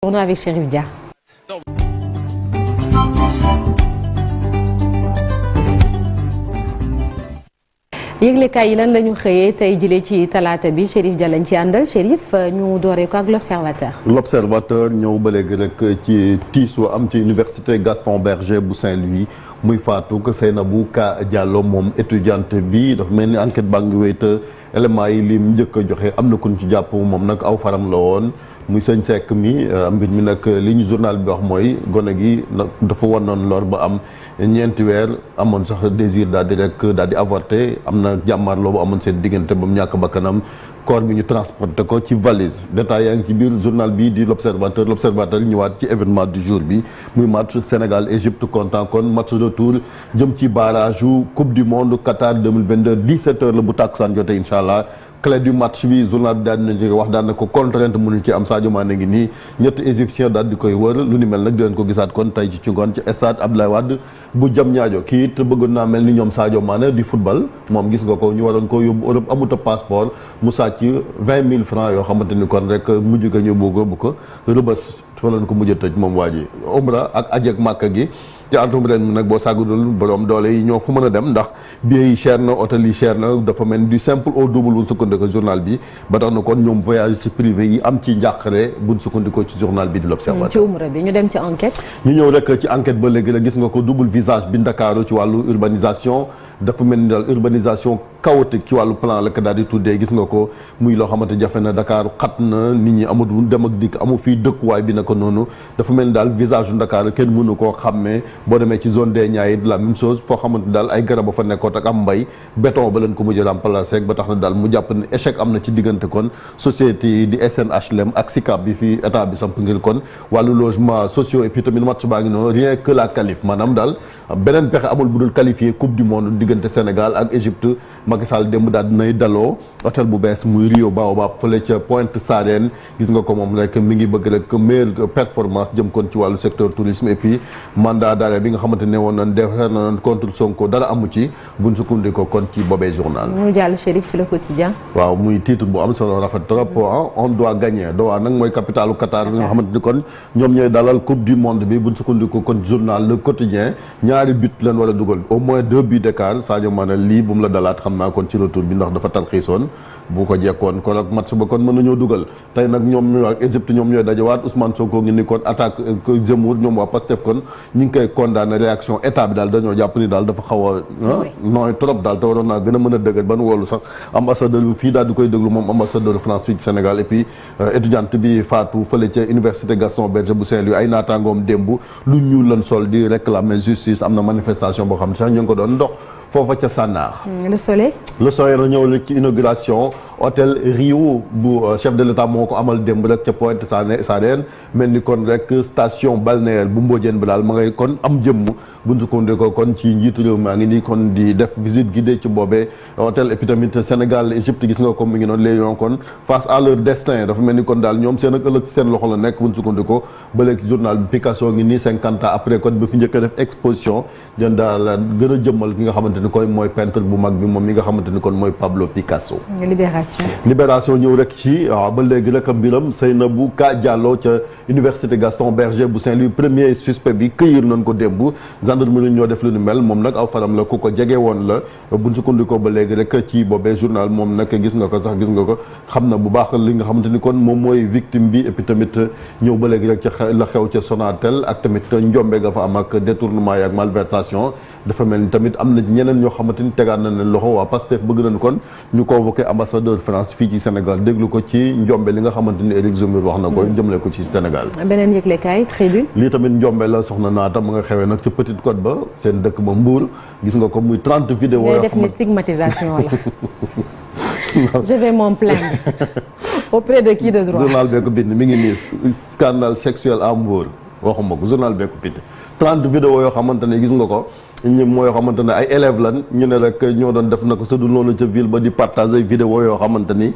On est avec Chérif Dia. yëglekaay yi lan la ñu xëyee tey jëlee ci talaata bi Chérif Dia lañ ci àndal Chérif ñu dooree ko ak l'observateur. L'observateur ñëw ba léegi rek ci tiis wa am ci université Gaston Berger bu Saint-Louis muy faatu que Seynabou Ka Diallo moom étudiante bi dafa mel ni enquête baa ngi wéy te éléments yi lim njëkk a joxe am na ku ñu ci jàpp moom nag aw faram la woon muy sëñ Seck mi mbir mi nag li ñu journal bi wax mooy gone gi dafa wanoon lor ba am ñeenti weer amoon sax désir daal di avorté am na jàmmaarloo bu amoon seen diggante ba mu ñàkk bakkanam corps bi ñu transporté ko ci valise détail yaa ngi ci biir journal bi di l'observateur ñëwaat ci événement du jour bi muy match Sénégal Égypte kontaan kon match retour jëm ci barrage u coupe du monde Qatar 2022 17h la bu tàkkusaan jotee incha allah. clé du match bi journal bi daal dinañu wax daan na ko contrainte mënuñ ci am Sadio Mané ngi nii ñetti égyptien daal di koy wër lu ni mel nag di leen ko gisaat kon tey ci ngoon ci stade Abdoulaye Wade bu Diamniadio kii it bëggoon naa mel ni ñoom Sadio Mané di football moom gis nga ko ñu waroon koo yóbbu Europe amuta passeport mu sàcc 20 000 francs yoo xamante ni kon rek mujj ga ñu bëgg ko rëbës fa leen ko mujj a tëj moom waa ji umra ak aj ak Màkka gi ci atum ren mi nag boo sàggudul borom doole yi ñoo fu mën a dem ndax billets yi cher na hôtel yi cher na dafa mel du simple au double buñ sukkandikoo journal bi ba tax na kon ñoom voyagistes privés yi am ci njàqare buñ sukkandikoo ci journal bi di l'Observateur. ci umra bi ñu dem ci enquête. ñu ñëw rek ci enquête ba léegi la gis nga ko double visage bi Ndakaaru ci wàllu urbanisation dafa mel ni daal urbanisation chaotique ci wàllu plan la ko daal di tuddee gis nga ko muy loo xamante jafe na Dakar xat na nit ñi amul dem ak dikk amu fii dëkkuwaay bi naka noonu dafa mel ni daal visage u Dakar kenn mënu koo xàmmee boo demee ci zone des Niayes la même chose foo xamante daal ay garab a fa nekkoon ak am mbay béton ba leen ko mujj remplacé ba tax na daal mu jàpp ne échec am na ci diggante kon société yi di SNHLM ak SICAP bi fii état bi samp ngir kon wàllu logement sociaux et puis tamit match baa ngi noonu rien que la qualif maanaam daal beneen pexe amul bu dul qualifié coupe du monde diggante Sénégal ak Égypte Macky Sall démb daal dinay daloo hôtel bu bees muy Rio Baobab fële ca Pointe Sarène gis nga ko moom rek mi ngi bëgg rek meilleure performance jëm kon ci wàllu secteur tourisme et puis mandat d'arrêt bi nga xamante ne woon nañ defar na contre Sonko dara amu ci buñ sukkandikoo kon ci boobee journal. mu jàll Chérif ci le quotidien. waaw muy titre bu am solo rafet trop on doit gagner Doha nag mooy capitalu Qatar bi nga xamante ni kon ñoom ñooy dalal coupe du monde bi buñ sukkandikoo kon journal le quotidien ñaari but leen war a dugal au moins 2 buts d'écart Sadio Mané lii bu mu la dalaat xam naa kon ci retour bi ndax dafa tarxiisoon bu ko jekkoon kon ak match ba kon mën nañoo dugal tey nag ñoom ñooy ak Égypte ñoom ñooy dajawaat Ousmane Sonko ngi ni kon attaque Zemmour ñoom waa Pastef kon ñu ngi koy condamné réaction état bi daal dañoo jàpp ni daal dafa xaw a nooy trop daal te waroon naa gën a mën a dëgër ban woolu sax ambassadeur bi fii daal di koy déglu moom ambassadeur de France fii ci Sénégal et puis étudiante bi faatu fële ca université Gaston Berger bu Saint-Louis ay naataangoom démb lu ñuul lan sol di réclamer justice am na manifestation boo xam ne sax ñu ngi ko doon ndox foofa ca Sànnaar. Le Soleil. Le Soleil na ñëw la ci inauguration hôtel Rio bu chef de l'État moo ko amal démb rek ca Pointe Sarène mel ni kon rek station balnéaire bu Mbodiène bi daal ma ngay kon am jëmm buñ sukkandikoo kon ci njiitu réew maa ngi nii kon di def visite guidée ci boobee hôtel et puis tamit Sénégal Égypte gis nga ko mi ngi noonu léegi yoon kon face à leur destin dafa mel ni kon daal ñoom seen ak ëllëg ci seen loxo la nekk buñ sukkandikoo ba léegi journal bi Picasso ngi nii 50 ans après kon ba fi njëkk a def exposition jën daal gën a jëmmal ki nga xamante ni koy mooy peintre bu mag bi moom mi nga xamante ni kon mooy Pablo Picasso. Libération ñëw rek ci waaw ba léegi rek mbiram Seynabou Ka Diallo ca université Gaston Berger bu Saint-Louis premier suspect bi këyir nañ ko démb gendarmerie ñoo def lu nu mel moom nag aw faram la ku ko jege woon la buñ sukkandikoo ba léegi rek ci boobee journal moom nag gis nga ko sax gis nga ko xam na bu baax li nga xamante ni kon moom mooy victime bi et puis tamit ñëw ba léegi rek ca la xew ca Sonatel ak tamit njombe nga fa am ak détournement yi ak malversation dafa mel ni tamit am na ñeneen ñoo xamante ni tegaat na leen loxo waa Pastef bëgg nañ kon ñu convoqué ambassadeur France fii ci Sénégal déglu ko ci njombe li nga xamante ni Éric Zemmour wax na ko jëmale ko ci Sénégal. beneen yëglekaay Tribune. lii tamit njombe la soxna naata ma nga xewee nag ci Petite Côte ba seen dëkk ba Mbour gis nga ko muy 30 vidéos yoo def ni stigmatisation la. je vais m'en plaindre auprès de qui de droit. journal bee ko bind mi ngi nii scandale sexuel à Mbour waxuma ko journal bee ko bind 30 vidéos yoo xamante ne gis nga ko ñi mooy xamante ne ay élèves lan ñu ne rek ñoo doon def na ko sudul noonu ca ville ba di partager vidéo yoo xamante ni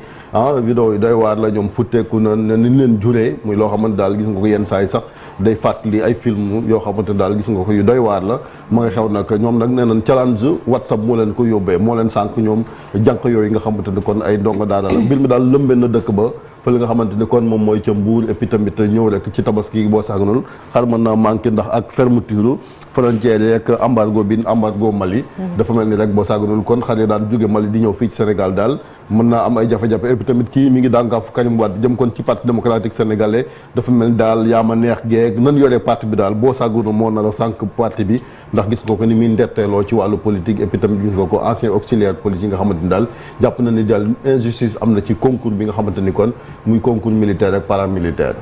vidéo yi doy waar la ñoom futteeku na ni leen juree muy loo xamante daal gis nga ko yenn saa yi sax day fàttali ay film yoo xamante daal gis nga ko yu doy waar la ma nga xew nag ñoom nag nee nañ challenge WhatsApp moo leen ko yóbbee moo leen sànq ñoom jànq yooyu nga xamante ni kon ay ndongo daara la mbir mi daal lëmbee na dëkk ba fa li nga xamante ni kon moom mooy ca Mbour et puis tamit ñëw rek ci tabaski boo saaganul xar mën naa manqué ndax ak fermeture frontière yeeg embargo Mali dafa mel ni rek boo saaganul kon xar yi daan jóge Mali di ñëw fii ci Sénégal daal mën naa am ay jafe-jafe et puis tamit kii mi ngi dànkaafu Karim Wade jëm kon ci parti démocratique sénégalais dafa mel ni daal yaa ma neex geeg nan yoree parti bi daal boo saaganul moo nar a sànq parti bi ndax gis nga ko ni muy ndetteeloo ci wàllu politique et puis tamit gis nga ko ancien auxiliaire police yi nga xamante ni daal jàpp na ni daal injustice am na ci concours bi nga xamante ni kon muy concours militaire ak paramilitaire.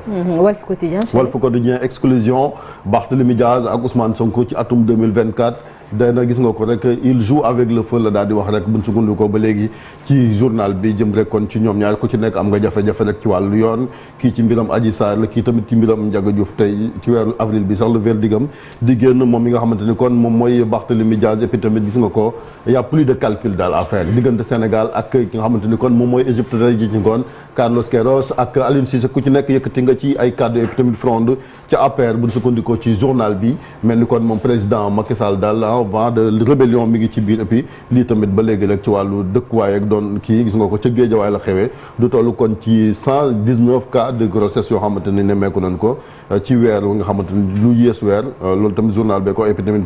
Walf Quotidien exclusion Barthélémy Diaz ak Ousmane Sonko ci atum 2024 dana gis nga ko rek il joue avec le feu la daal di wax rek buñ sukkandikoo ba léegi ci journal bi jëm rek kon ci ñoom ñaar ku ci nekk am nga jafe-jafe rek ci wàllu yoon kii ci mbiram Adji Sarr la kii tamit ci mbiram Ndiaga Diouf tey ci weeru avril bi sax le verdigam di génn moom mi nga xamante ni kon moom mooy Barthélémy Diaz et puis tamit gis nga ko y a plus de calcul daal à faire diggante Sénégal ak ki nga xamante ni kon moom mooy Égypte tey ji ci ngoon Carlos Queiroz ak Aliou Cissé ku ci nekk yëkkati nga ci ay cadre et puis tamit fronde ca APR buñ sukkandikoo ci journal bi mel ni kon moom président Macky Sall daal vent de rébellion mi ngi ci biir et puis lii tamit ba léegi rek ci wàllu dëkkuwaay ak doon kii gis nga ko ca Géejawaay la xewee du toll kon ci 119 cas de grossesse yoo xamante ni nemmeeku nañ ko ci weer nga xamante ni lu yées weer loolu tamit journal bee ko et puis tamit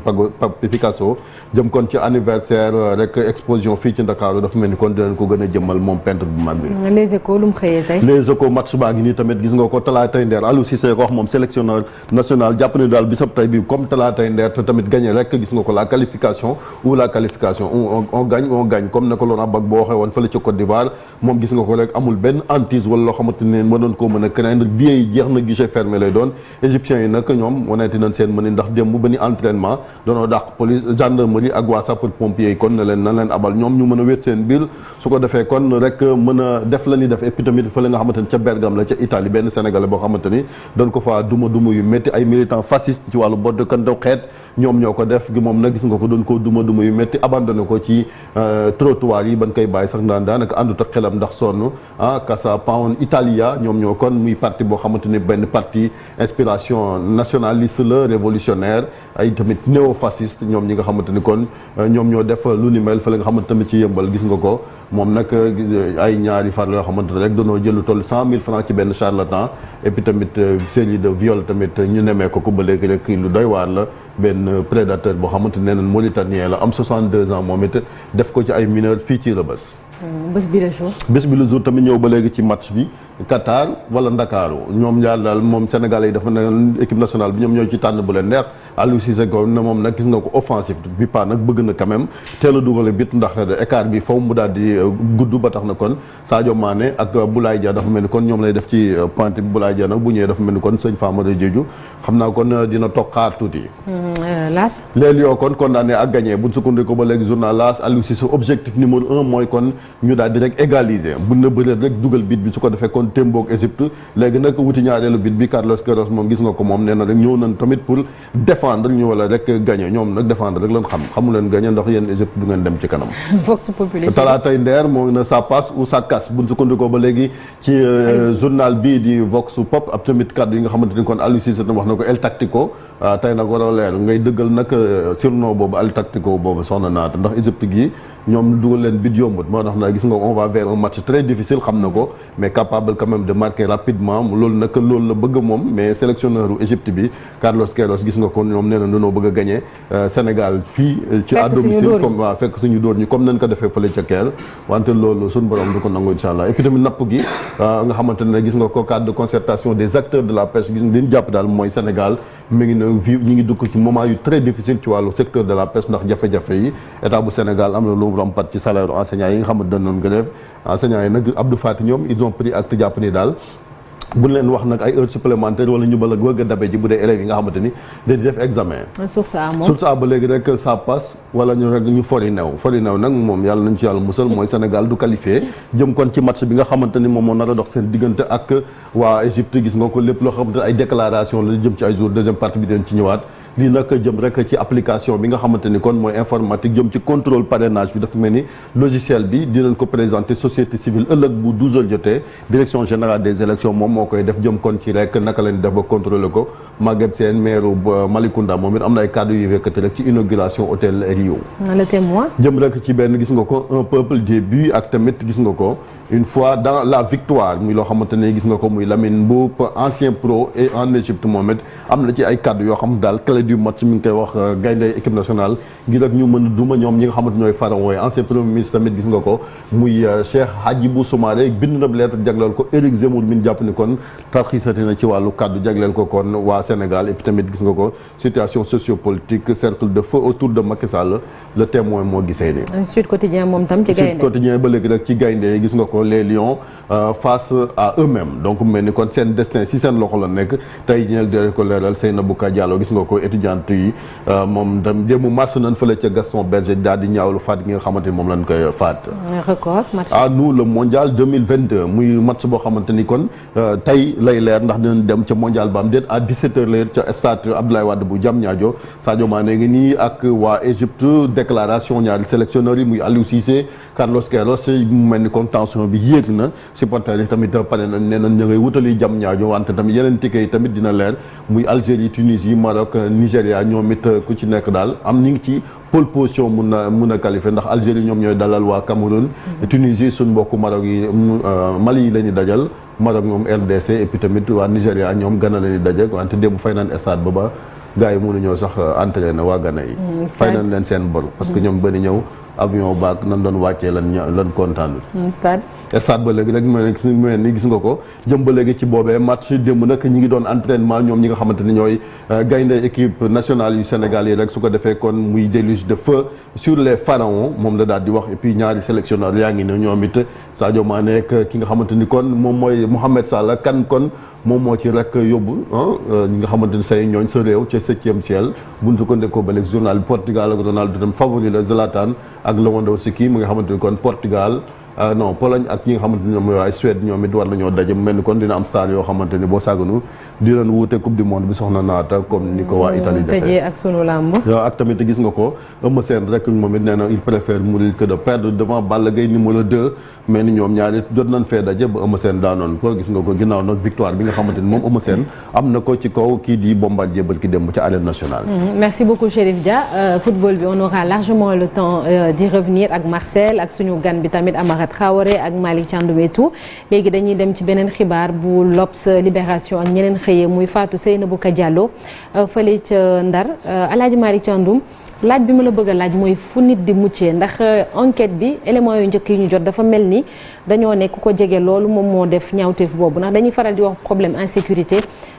Picasso jëm kon ci anniversaire rek exposition fii ci Ndakaaru dafa mel ni kon dinañ ko gën a jëmmal moom peintre bu mag bi. Les Échos lu mu xëyee tey. Les Échos match baa ngi nii tamit gis nga ko talaatay ndeer Aliou Cissé ko wax moom sélectionneur national jàpp ne daal bisab tey bi comme talaatay ndeer te tamit gagné rek gis nga ko la qualification on gagne comme ne ko Laurent Gbagbo waxee woon fële ci Côte d'Ivoire moom gis nga ko rek amul benn hantise wala loo xamante ne mënoon koo mën a craindre bien yi jeex na guichet fermé lay doon égyptiens yi nag ñoom waneti nañ seen mën ndax démb ba ni entraînement doonoo dàq police gendarmerie ak waa sapeur pompier yi kon na leen abal ñoom ñu mën a wét seen biir su ko defee kon rek mën a def la ñuy def et puis tamit fële nga xamante ni ca Bergame la ca Italie benn sénégalais boo xamante ni doon ko fa duma yu métti ay militants fascistes ci wàllu bodd kan daw xeet ñoom ñoo ko def gi moom nag gis nga ko doon koo duma yu métti abandonné ko ci trottoir yi ban koy bàyyi sax daanaka àndut ak xelam ndax sonn Casa Pound Italia ñoom ñoo kon muy parti boo xamante ni benn parti inspiration nationaliste la révolutionnaire ay tamit néo-fasciste ñoom ñi nga xamante ni kon ñoom ñoo def lu ni mel fa la nga xamante tamit ci yëmbal gis nga ko moom nag ay ñaari far yoo xamante ne rek dañoo jël lu toll 100 000 francs ci benn charlatan et puis tamit série de viol tamit ñu nemee ko ba léegi rek lu doy waar la benn prédateur boo xamante ne neen mauritanien la am 62 ans moom it def ko ci ay mineurs fii ci Rebeuss. bés bi le jour tamit ñëw ba léegi ci match bi Qatar wala Ndakaaru ñoom ñaar daal moom Sénégalais yi dafa ne équipe nationale bi ñoom ñooy ci tànn bu leen neex Aliou Cissé ko ne moom nag gis nga ko offensif bi pas nag bëgg na quand même teel a dugale bit ndax écart bi faw mu daal di gudd ba tax na kon Sadio Mané ak Boulaye Dia dafa mel ni kon ñoom lay def ci pointe bi Boulaye Dia nag bu ñëwee dafa mel ni kon sëñ Famara Diédhiou xam naa kon dina toog xaar tuuti. L'As. les Lions kon condamné ak gagné buñ sukkandiku ba léegi journal L'As Aliou Cissé objectif numéro 1 mooy kon ñu daal di rek égaliser buñ na bëree rek dugal bit bi su ko defee kon témboog Égypte léegi nag wuti ñaareelu bit bi Carlos Queiroz moom gis nga ko moom nee na rek ñëw nañ tamit pour défendre ñu wala rek gagné ñoom nag défendre rek lañ xamu leen gagné ndax yéen Égypte du ngeen dem ci kanam. Vox Populi talaatay ndeer moo na ça passe ou ça casse buñ sukkandikoo ba léegi ci journal bii di Vox Pop ab tamit kàddu yi nga xamante ni kon Aliou Cissé wax na ko El Tactico tey nag war a leer ngay dëggal nag surnom boobu El Tactico boobu soxna naata ndax Égypte gi ñoom dugal leen bit yombut moo tax na gis nga on va vers un match très difficile xam na ko mais capable quand même de marquer rapidement loolu nag loolu la bëgg moom mais sélectionneur u Égypte bi Carlos Queiroz gis nga ko ñoom nee na dañoo bëgg a gagné Sénégal fii ci à domicile comme waaw fekk suñu dóor ñi comme nañ ko defee fële ca Caire wante loolu suñu borom du ko nangu insha allah et puis tamit napp gi nga xamante ne gis nga ko cadre de concertation des acteurs de la pêche gis nga li ñu jàpp daal mooy Sénégal mi ngi ne vi ñi ngi dugg ci moment yu très difficile ci wàllu secteur de la pêche ndax jafe-jafe yi état bu Sénégal am na lu rompat ci salaire enseignants yi nga xamante dañ doon grève enseignants yi nag Abdou Fati ñoom ils ont pris acte jàpp ni daal bu leen wax nag ay heures supplémentaires wala ñu bala wëgg a dabe ji bu dee élèves yi nga xamante ni dañuy def examen. source a ba léegi rek ça passe wala ñu rek ñu fori new nag moom yàlla nañu ci yàlla musal mooy Sénégal du qualifié jëm kon ci match bi nga xamante ni moom moo nar a dox seen diggante ak waa Égypte gis nga ko lépp loo xamante ay déclaration la jëm ci ay jours deuxième partie bi dañ ci ñëwaat lii nag jëm rek ci application bi nga xamante ni kon mooy informatique jëm ci contrôle parrainage bi dafa mel ni logiciel bi dinañ ko présenter société civile ëllëg bu 12h jotee direction générale des élections moom moo koy def jëm kon ci rek naka lañ def ba contrôler ko Maguette Sène maire Malicounda moom it am na ay kàddu yu yëkkati rek ci inauguration hôtel Rio. Le Témoin. jëm rek ci benn gis nga ko un peuple des buts ak tamit gis nga ko une fois dans la victoire muy loo xamante ne gis nga ko muy Lamine Mboup ancien pro et en Égypte moom it am na ci ay kàddu yoo xam daal clé du match mi ngi koy wax gaynde équipe nationale ngir rek ñu mën a duma ñoom ñi nga xamante ñooy pharaon yi ancien premier ministre tamit gis nga ko muy Cheikh Hadjibou Soumaré bind na lettre jagleel ko Éric Zemmour min jàpp ni kon tarxiisati na ci wàllu kàddu jagleel ko kon waa Sénégal et puis tamit gis nga ko situation sociopolitique cercle de feu autour de Macky Sall le Témoin moo gisee ni Sud Quotidien moom tam ci gaynde Sud Quotidien ba léegi rek ci gaynde gis nga ko les lions face à eux-mêmes donc mel ni kon seen destin si seen loxo la nekk tey ñeel dee ko leeral Seynabou Ka Diallo gis nga ko étudiante yi moom tam démb marche nañ fële ca Gaston Berger daal di ñaawlu faat gi nga xamante ni moom lañ koy faat. record match à nous le mondial 2022 muy match boo xamante ni kon tey lay leer ndax dinañ dem ca mondial ba am déet à 17h lay ca stade Abdoulaye Wade bu Diamniadio Sadio Mané ngi nii ak waa Égypte déclaration ñaari sélectionneurs yi muy Aliou Cissé Carlos Queiroz mu mel ni kon tension bi yéeg na supporters yi tamit pare nañ nee nañ ñu ngay wutali Diamniadio wante tamit yeneen ticket yi tamit dina leer muy Algérie Tunisie Maroc Nigéria ñoom it ku ci nekk daal am ñu ngi ci pole position mun a qualifier ndax Algérie ñoom ñooy dalal waa Cameroun Tunisie suñ mbokku Maroc yi Mali yi la ñu dajal Maroc moom RDC et puis tamit waa Nigéria ñoom Ghana la ñu dajal wante démb fay naan stade ba gars yi mënuñoo sax entraîné waa Ghana yi fay nañ leen seen bor parce que ñoom bëri ñëw avion baak nan doon wàccee lan kontaanul stade ba léegi rek mel ni gis nga ko jëm ba léegi ci boobee match démb nag ñi ngi doon entraînement ñoom ñi nga xamante ni ñooy gaynde équipe nationale yu Sénégal yi rek su ko defee kon muy déluge de feu sur les pharaons moom la daal di wax et puis ñaari sélectionneur yaa ngi ne ñoom it Sadio Mané ak ki nga xamante ni kon moom mooy Mohamed Salah kan kon moom moo ci rek yóbbu ñi nga xamante ni say ñooñ sa réew ca 7e ciel buñ sukkandikoo ba léegi journal bi Portugal ak Ronaldo tam favori la Zlatan ak Lewandowski mu nga xamante ni kon Portugal non Pologne ak ñi nga xamante ni ñoom mooy ay Suède ñoom it war nañoo daje mu mel ni kon dina am star yoo xamante ni boo sàgganu dinañ wuute coupe du monde bi soxna naata comme ni ko waa Italie defee tëjee ak sunu làmb ak tamit gis nga ko Eumeu Sène rek moom it nee na il préfère mourir que de perdre devant Balla Gaye numéro 2 mais ni ñoom ñaari jot nañ fee daje ba Eumeu Sène daanoon ko gis nga ko ginnaaw nag victoire bi nga xamante ni moom Eumeu Sène am na ko ci kaw kii di Bombardier bal ki dem ci arène nationale. Merci beaucoup Chérif Dia football bi on aura largement le temps d'y revenir ak Marcel ak suñu gan bi tamit Amara Traoré ak Malick Thiandoum et tout léegi dañuy dem ci beneen xibaar bu L'Obs Libération ak ñeneen xëyee muy Fatou Seynabou Ka Diallo fële ca Ndar Alaaji Malick Thiandoum laaj bi ma la bëgg a laaj mooy fu nit di muccee ndax enquête bi éléments yu njëkk yi ñu jot dafa mel ni dañoo nekk ku ko jege loolu moom moo def ñaawteef boobu ndax dañuy faral di wax problème insécurité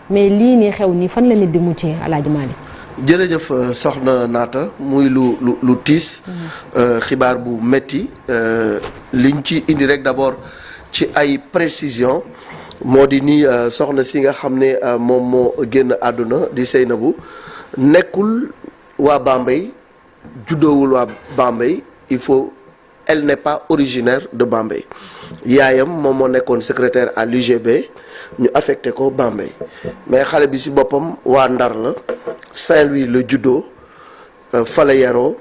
mais lii nii xew nii fan la nit di muccee Alaaji Malick. jërëjëf soxna Naata muy lu tiis xibaar bu metti liñ ci indi rek d'abord ci ay précision moo di ni soxna si nga xam ne moom moo génn àdduna di Seynabou nekkul waa Bambey juddoowul waa Bambey elle n'est pas originaire de Bambey yaayam moom moo nekkoon secrétaire à l'UGB ñu affecté ko Bambey mais xale bi ci boppam waa Ndar la Saint-Louis la juddoo fa la yaroo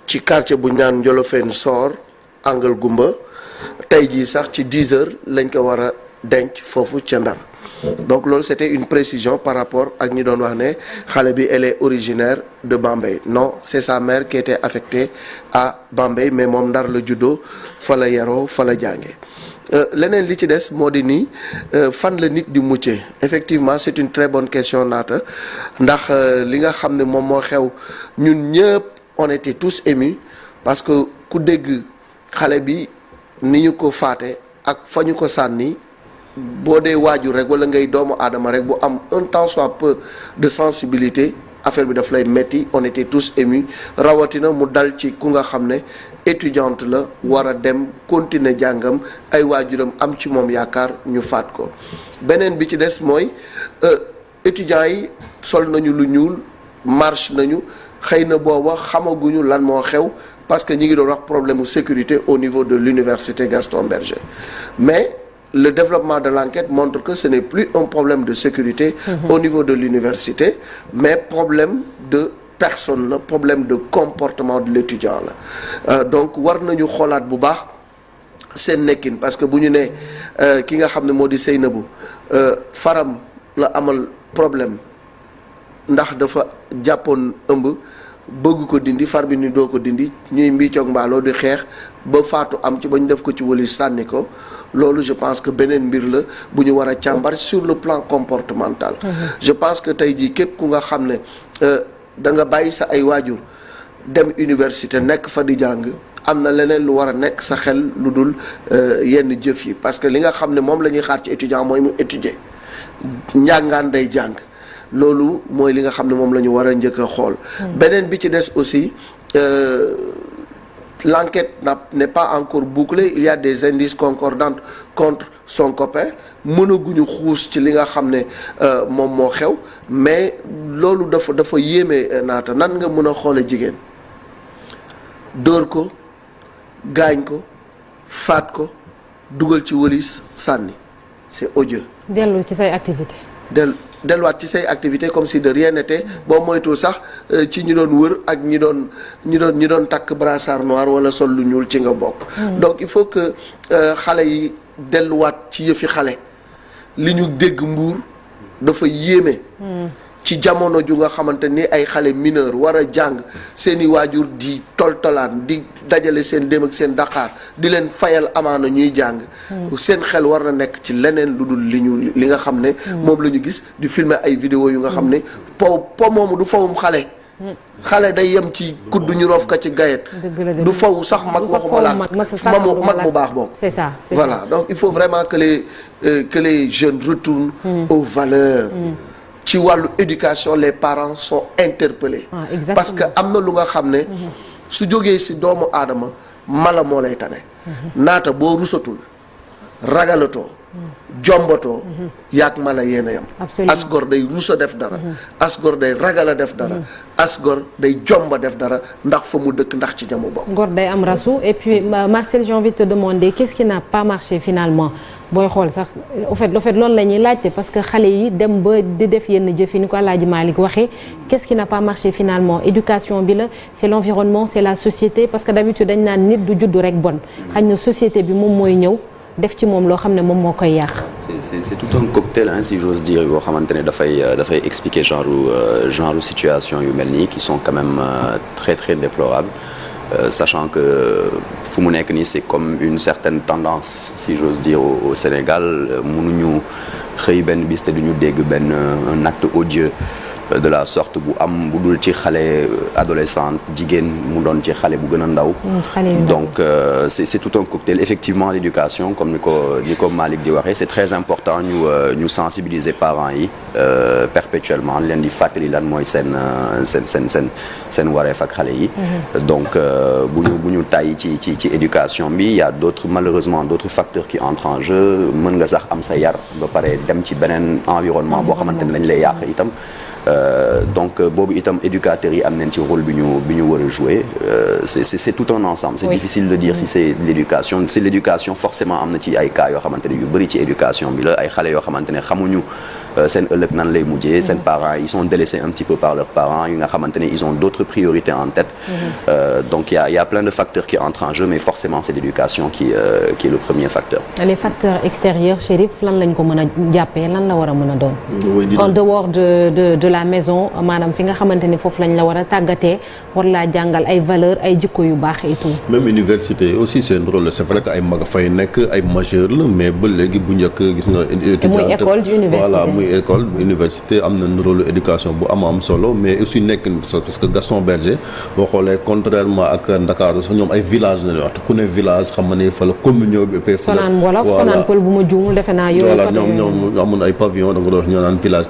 ci quartier bu ñaan Njolofeen Sor Angle Gumba tey jii sax ci 10 heures lañ ko war a denc foofu ca Ndar donc loolu c'était une précision par rapport ak ñi doon wax ne xale bi elle est originaire de Bambey non c'est sa mère qui était affectée à Bambey mais moom Ndar la juddoo fa la yaroo fa la jànge leneen li ci des moo di nii fan la nit di muccee effectivement c'est une très bonne question Naata ndax li nga xam ne moom moo xew ñun ñëpp on était tous émus parce que ku dégg xale bi ni ñu ko faate ak fa ñu ko sànni boo dee waajur rek wala ngay doomu aadama rek bu am un tant soit peu de sensibilité affaire bi daf lay metti on était tous émus rawatina mu dal ci ku nga xam ne étudiante la war a dem continuer jàngam ay waajuram am ci moom yaakaar ñu faat ko beneen bi ci des mooy étudiants yi sol nañu lu ñuul marche nañu xëy na booba xamaguñu lan moo xew parce que ñi ngi doon wax problème mu sécurité au niveau de l'université Gaston Berger mais le développement de l'enquête montre que ce n'est plus un problème de sécurité au niveau de l'université, mais problème de personne la, problème de comportement de l'étudiant la. Donc war nañu xoolaat bu baax seen nekkin, parce que bu ñu nee ki nga xam ne moo di Seynabou faram la amal problème ndax dafa jàppoon ëmb bëgg ko dindi, far bi ni doo ko dindi, ñuy mbiicoog mbaaloo di xeex ba faatu am ci ba ñu def ko ci wali sànni ko. Loolu je pense que beneen mbir la bu ñu war a càmbar sur le plan comportemental. Je pense que tey jii képp ku nga xam ne da nga bàyyi sa ay waajur dem université nekk fa di jàng, am na leneen lu war a nekk sa xel lu dul yenn jëf yi, parce que li nga xam ne moom la ñuy xaar ci étudiant mooy mu étudier, njàngaan day jàng. Loolu mooy li nga xam ne moom la ñu war a njëkk a xool. Beneen bi ci des aussi l'enquête n'est pas encore bouclée, il y a des indices concordants contre son copain, mënaguñu xuus ci li nga xam ne moom moo xew, mais loolu dafa yéeme naata. Nan nga mën a xoole jigéen dóor ko, gaañ ko, faat ko, dugal ci wëlis sànni, c'est odieux. dellu ci say activité delluwaat ci say activité comme si de rien n'était. boo moytul sax ci ñi doon wër ak ñi doon takk brassard noir wala sol lu ñuul ci nga bokk. Donc il faut que xale yi delluwaat ci yëfi xale. li ñu dégg Mbuur dafa yéeme. ci jamono ju nga xamante ni ay xale mineur war a jàng seeni waajur di toltolaan di dajale seen dem ak seen daqaar di leen fayal amaana ñuy jàng. seen xel war na nekk ci leneen lu dul li nga xam ne. moom la ñu gis di filmer ay vidéo yu nga xam ne po moomu du fawum xale. xale day yem ci kudd ñu roof ka ci gayet. du faw sax mag waxuma la mag mu baax boobu. c'est ça. Voilà, donc il faut vraiment que les jeunes retournent aux valeurs. ci wàllu éducation les parents sont interpellés. Parce que am na lu nga xam ne su jógee ci doomu aadama mala moo lay tane. naata boo rusatul ragalatoo jombatoo yaag mala yéen a yam. asgor day rusa def dara. asgor day ragala def dara. asgor day jomba def dara ndax fa mu dëkk ndax ci jamu bopp. ngor day am rasu. Et puis Marcel, j'ai envie de te demander qu'est-ce qui n'a pas marché finalement booy xool sax au fait loolu la ñuy laajte, parce que xale yi dem ba di def yenn jëf yi ni ko Alaaji Malick waxee, qu'est-ce qui n'a pas marché finalement? Éducation bi la, c'est l'environnement, c'est la société, parce que d'habitude dañ naan nit du juddu rek bon, xañ na société bi moom mooy ñëw def ci moom loo xam ne moom moo koy yàq. c'est tout un cocktail, hein, si j'ose dire, boo xamante ne dafay expliquer genre situation yu mel nii qui sont quand même très très déplorables. Sachant que fu mu nekk nii c'est comme une certaine tendance, si j'ose dire, au Sénégal. Mënuñu xëy benn bis te duñu dégg un acte odieux de la sorte bu dul ci xale adolescente jigéen mu doon ci xale bu gën a ndaw. Donc c'est tout un cocktail. Effectivement, l'éducation, comme ni ko Malick di waxee, c'est très important ñu sensibiliser parents yi perpétuellement, leen di fàttali lan mooy seen wareef ak xale yi. Donc bu ñu tàyyi ci éducation bi, il y a malheureusement d'autres facteurs qui entrent en jeu. Mën nga sax am sa yar ba pare dem ci beneen environnement boo xamante ne dañ lay yàq itam. Donc boobu itam éducateurs yi am nañ ci rôle bi ñu war a jouer. C'est tout un ensemble. C'est difficile de dire si c'est l'éducation forcément am na ci ay cas yoo xamante ne yu bëri ci éducation bi la, ay xale yoo xamante ne xamuñu seen ëllëg nan lay mujjee. Seen parents ils sont délaissés un petit peu par leurs parents yi nga xamante ne ils ont d'autres priorités en tête. Donc il y a plein de facteurs qui entrent en jeu, mais forcément c'est l'éducation qui est le premier facteur. Les facteurs extérieurs, Chérif, lan lañ ko mën a jàppee, lan la war a mën a doon en dehors de la maison, maanaam fi nga xamante ni foofu lañ la war a tàggatee, war laa jàngal ay valeurs, ay jikko yu baax et tout. Même université aussi c'est un rôle. C'est vrai que ay mag fay nekk ay majeur la, mais ba léegi bu njëkk gis nga muy école di université. Voilà, muy école université am na rôle éducation bu am solo, mais aussi nekk parce que Gaston Berger boo xoolee contrairement ak Ndakaaru sax ñoom ay village la ñu wax, ku ne village xam nga ne fa la communion bi. Sonaan wolof Sonaan pël bu ma juumul defe naa yooyu. Voilà, ñoom amoon ay pavillon da nga doon wax ñoo naan village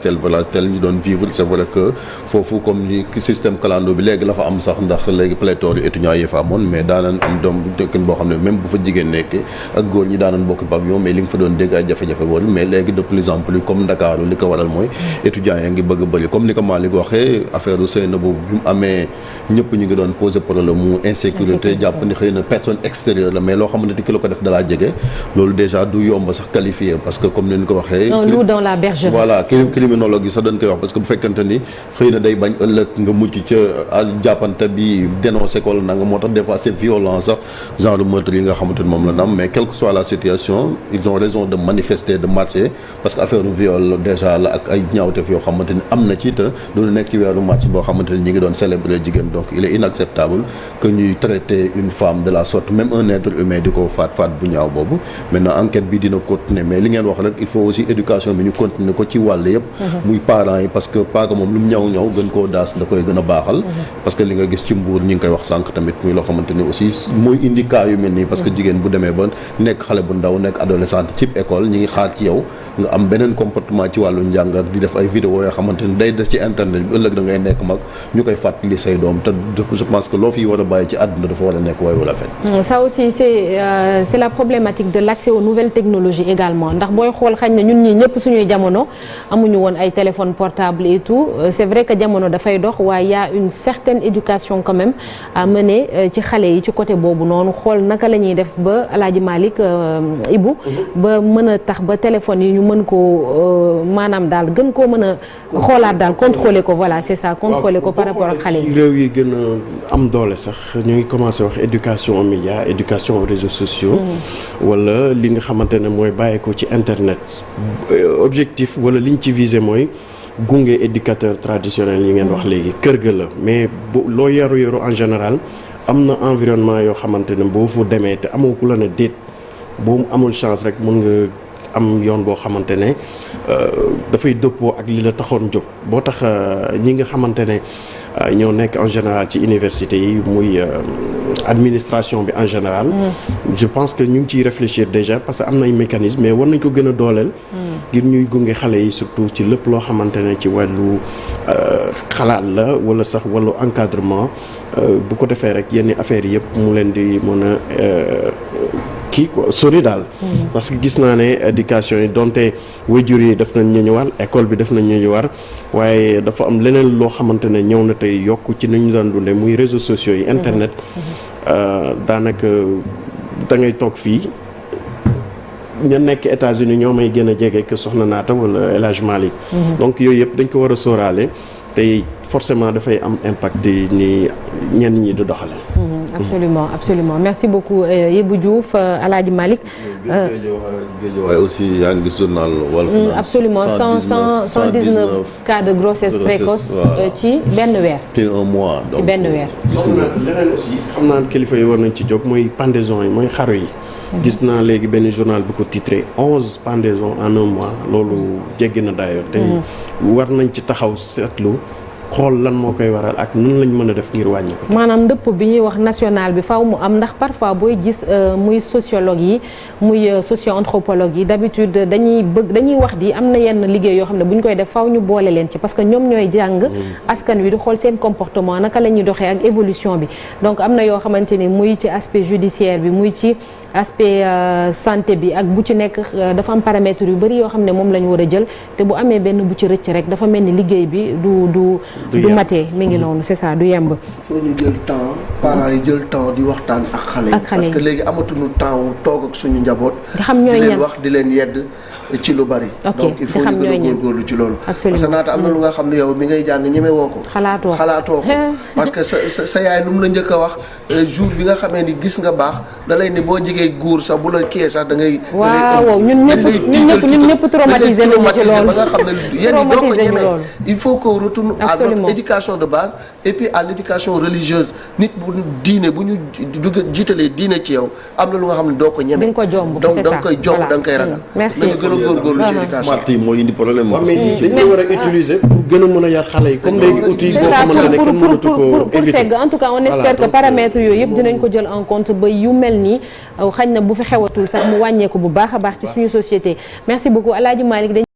tel ñu doon vivre. C'est vrai que foofu comme ni système calando bi léegi la fa am sax ndax léegi pléthore yu étudiants yi fa amoon, mais daanan am doom dëkkin boo xam ne même bu fa jigéen nekkee ak góor ñi daanan bokk pavillon, mais li nga fa doon dégg ay jafe-jafe woon. Mais léegi de plus en plus comme Dakar Ndakaaru li ko waral mooy étudiants yaa ngi bëgg a bëri comme ni ko Malick waxee affaire u Seynabou bi mu amee ñëpp ñu ngi doon poser problème mu insécurité jàpp ni xëy na personne extérieure la mais loo xamante ni ki la ko def dalaa jege loolu déjà du yomb sax qualifié parce que comme ni ñu ko waxee un loup dans la bergerie. voilà criminologue yi sax dañ koy wax parce que bu fekkante ni xëy na day bañ ëllëg nga mucc ca jàppante bi dénoncé ko la nanga moo tax des fois c'est violent sax genre meurtre yi nga xamante ni moom la nam mais quelle que soit la situation ils ont raison de manifester de marcher parce que affaire viol déjà la ak ay ñaawteef yoo xamante ni am na ci te doonu nekk ci weeru mars boo xamante ni ñi ngi doon célébrer jigéen donc il est inacceptable que ñuy traiter une femme de la sorte même un être humain di ko faat bu ñaaw boobu maintenant enquête bi dina continuer mais li ngeen wax rek il faut aussi éducation bi ñu continuer ko ci wàll yëpp muy parents yi parce que paaka moom lu mu ñaw gën koo daas da koy gën a baaxal parce que li nga gis ci Mbuur ñi ngi koy wax sànq tamit muy loo xamante ni aussi mooy indi cas yu mel nii parce que jigéen bu demee ba nekk xale bu ndaw nekk adolescente ci école ñi ngi xaar ci yow nga am beneen comportement ci wàllu njàng ak di def ay vidéo yoo xamante ni day def ci internet bi ëllëg da ngay nekk mag ñu koy fàttali say doom te je pense que loo fi war a bàyyi ci àdduna dafa war a nekk waay wala fen ça aussi c'est la problématique de l'accès aux nouvelles technologies également ndax booy xool xañ na ñun ñii ñëpp suñuy jamono amuñu woon ay téléphones portables et tout c'est vrai que jamono dafay dox waaye y a une certaine éducation quand même à mener ci xale yi ci côté boobu noonu xool naka la ñuy def ba Alaaji Malick Ibou ba mën a tax ba téléphone yi ñu mën koo maanaam daal gën koo mën a xoolaat daal contrôler ko voilà c'est ça contrôler ko par rapport ak xale yi réew yi gën a am doole sax ñu ngi commencé wax éducation aux médias éducation aux réseaux sociaux wala li nga xamante ne mooy bàyyi ko ci internet objectif wala liñ ci visé mooy gunge éducateur traditionnel yi ngeen wax léegi kër ga la mais loo yaru en général am na environnement yoo xamante ne boo fa demee te amoo ku la ne déet boo amul chance rek mën nga am yoon boo xamante ne dafay dëppoo ak li la taxoon jóg boo tax ñi nga xamante ne ñoo nekk en général ci université yi muy administration bi en général je pense que ñu ngi ciy réfléchir déjà parce que am na ay mécanismes mais war nañ ko gën a dooleel ngir ñuy gunge xale yi surtout ci lépp loo xamante ne ci wàllu xalaat la wala sax wàllu encadrement bu ko defee rek yenn affaires yëpp mu leen di mën a kii quoi sori daal parce que gis naa ne éducation yi donte waajur yi def nañ ñu war école bi def nañ ñu war waaye dafa am leneen loo xamante ne ñëw na tey yokk ci ni ñu daan dundee muy réseaux sociaux yi internet daanaka da ngay toog fii ña nekk États-Unis ñoo may gën a jege que Soxna Naata wala El Hadj Malick donc yooyu yëpp dañ ko war a sóoraale tey forcément dafay am impact ni ñenn ñi di doxale absolument merci beaucoup Ibou Diouf Alaaji Malick Guédiawaye aussi yaa ngi gis journal Walf absolument 119 cas de grossesse précoce ci benn weer ci un mois donc ci benn weer leneen aussi xam naa kilifa yi war nañ ci jóg mooy pendaison yi mooy xaru yi gis naa léegi benn journal bu ko titré 11 pendaisons en un mois loolu jéggi na daayoo te war nañ ci taxaw seetlu xool lan moo koy waral ak nan lañ mën a def ngir wàññi ko. maanaam ndëpp bi ñuy wax national bi faaw mu am ndax parfois booy gis muy sociologue yi muy socio-anthropologue yi d'habitude dañuy wax di am na yenn liggéey yoo xam ne bu ñu koy def faaw ñu boole leen ci parce que ñoom ñooy jàng askan wi di xool seen comportement naka la ñuy doxee ak évolution bi donc am na yoo xamante ni muy ci aspect judiciaire bi muy ci aspect santé bi ak bu ci nekk dafa am paramètres yu bari yoo xam ne moom la ñu war a jël te bu amee benn bu ci rëcc rek dafa mel ni liggéey bi du matee mi ngi noonu c'est ça du yemb. il faut ñu jël temps parents yi jël temps di waxtaan ak xale yi parce que léegi amatuñu temps wu toog ak suñu njaboot di leen wax di leen yedd ci lu bari donc il faut ñu gën a góorgóorlu ci loolu parce que naata am na lu nga xam ne yow mi ngay jàng ñeme woo ko xalaatoo ko parce que sa yaay lu mu la njëkk a wax jour bi nga xamee ni gis nga baax da lay ni boo jegee góor sax bu la kiyee sax da ngay waaw ñun ñëpp traumatisé nañu ci loolu ba nga xam ne yéen ñi doo ko ñeme il faut qu'on retourne à notre éducation de base et puis à l'éducation religieuse nit bu diine bu ñu jiitalee diine ci yow am na lu nga xam ne doo ko ñeme donc da nga koy jomb da nga koy ragal góorgóorlu ci éducation smart yi mooy indi problème mais dañ ko war a utiliser pour gën a mën a yar xale yi comme léegi outils boo xamante ne kenn mënatu ko éviter pour en tout cas on espère que paramètres yooyu yëpp dinañ ko jël en compte ba yu mel nii xañ na bu fi xewatul sax mu wàññeeku bu baax a baax ci suñu société merci beaucoup Alaaji Malick